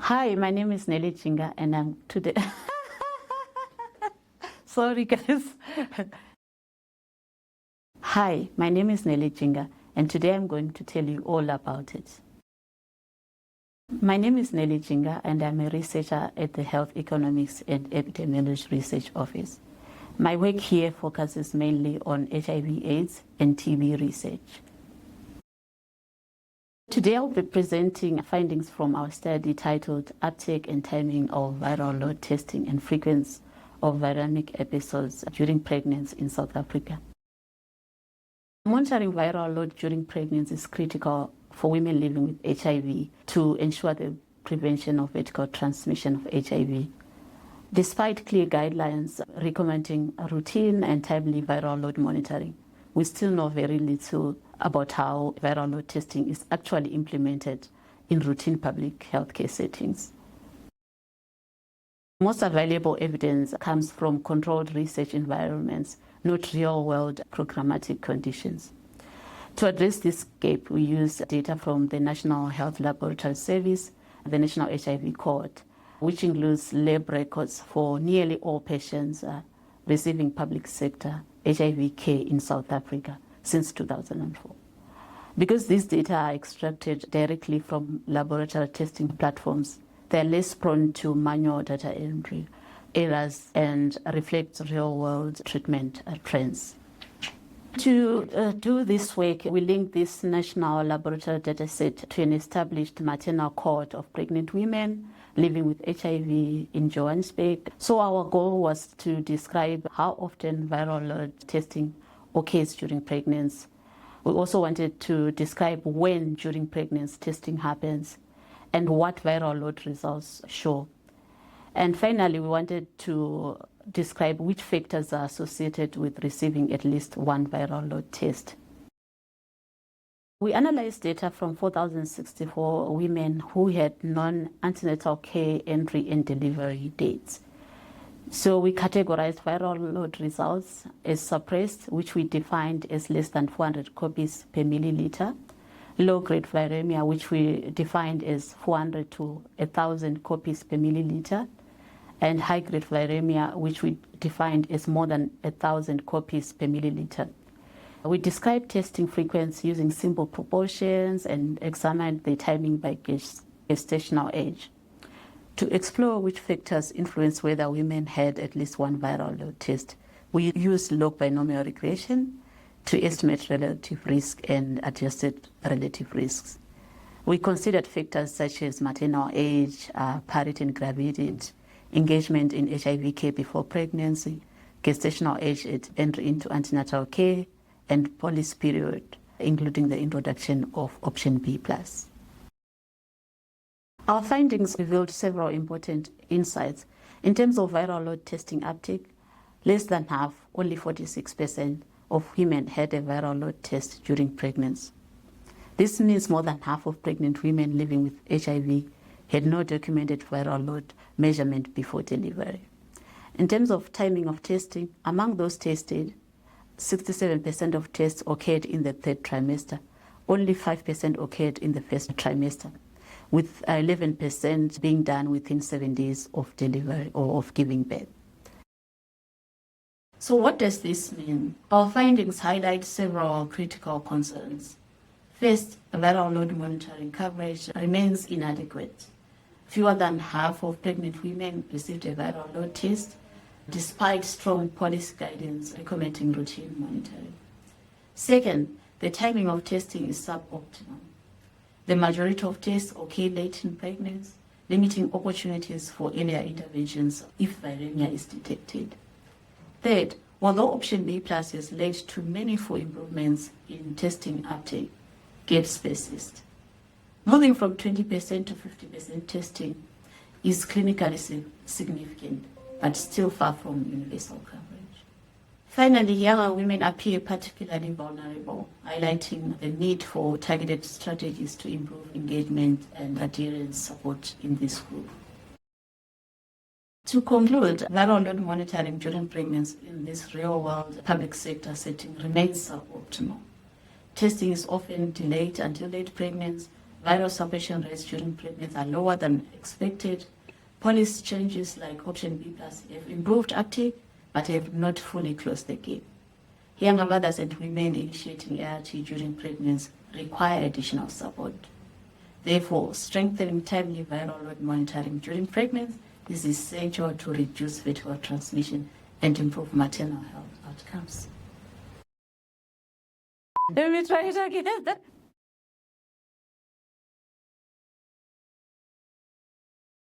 Hi, my name is Nelly Jinga, and I'm today. Sorry, guys. Hi, my name is Nelly Jinga, and today I'm going to tell you all about it. My name is Nelly Jinga, and I'm a researcher at the Health Economics and Epidemiology Research Office. My work here focuses mainly on HIV/AIDS and TB research. Today I'll be presenting findings from our study titled Uptake and Timing of Viral Load Testing and Frequency of Viremic Episodes During Pregnancy in South Africa. Monitoring viral load during pregnancy is critical for women living with HIV to ensure the prevention of vertical transmission of HIV. Despite clear guidelines recommending routine and timely viral load monitoring, we still know very little about how viral load testing is actually implemented in routine public healthcare settings. Most available evidence comes from controlled research environments, not real-world programmatic conditions. To address this gap, we use data from the National Health Laboratory Service, the National HIV Cohort, which includes lab records for nearly all patients receiving public sector HIV care in South Africa since 2004. Because these data are extracted directly from laboratory testing platforms, they're less prone to manual data entry errors and reflect real-world treatment trends. To do this work, we linked this national laboratory dataset to an established maternal cohort of pregnant women living with HIV in Johannesburg. So our goal was to describe how often viral load testing occurs during pregnancy. We also wanted to describe when during pregnancy testing happens and what viral load results show. And finally, we wanted to describe which factors are associated with receiving at least one viral load test. We analyzed data from 4,064 women who had non-antenatal care entry and delivery dates. So we categorized viral load results as suppressed, which we defined as less than 400 copies per milliliter, low-grade viremia, which we defined as 400 to 1,000 copies per milliliter, and high-grade viremia, which we defined as more than 1,000 copies per milliliter. We described testing frequency using simple proportions and examined the timing by gestational age. To explore which factors influence whether women had at least one viral load test, we used log binomial regression to estimate relative risk and adjusted relative risks. We considered factors such as maternal age, parity and gravidity, engagement in HIV care before pregnancy, gestational age at entry into antenatal care, and policy period, including the introduction of option B+. Our findings revealed several important insights. In terms of viral load testing uptake, less than half, only 46% of women had a viral load test during pregnancy. This means more than half of pregnant women living with HIV had no documented viral load measurement before delivery. In terms of timing of testing, among those tested, 67% of tests occurred in the third trimester. Only 5% occurred in the first trimester, with 11% being done within 7 days of delivery or of giving birth. So what does this mean? Our findings highlight several critical concerns. First, viral load monitoring coverage remains inadequate. Fewer than half of pregnant women received a viral load test, despite strong policy guidance recommending routine monitoring. Second, the timing of testing is suboptimal. The majority of tests occur late in pregnancy, limiting opportunities for earlier interventions if viremia is detected. Third, although option B+ has led to meaningful improvements in testing uptake, gaps persist. Moving from 20% to 50% testing is clinically significant, but still far from universal coverage. Finally, younger women appear particularly vulnerable, highlighting the need for targeted strategies to improve engagement and adherence support in this group. To conclude, viral load monitoring during pregnancy in this real-world public sector setting remains suboptimal. Testing is often delayed until late pregnancy, Viral suppression rates during pregnancy are lower than expected. Policy changes like option B+ have improved uptake, but have not fully closed the gap. Younger mothers and women initiating ART during pregnancy require additional support. Therefore, strengthening timely viral load monitoring during pregnancy is essential to reduce vertical transmission and improve maternal health outcomes. Let me try it again.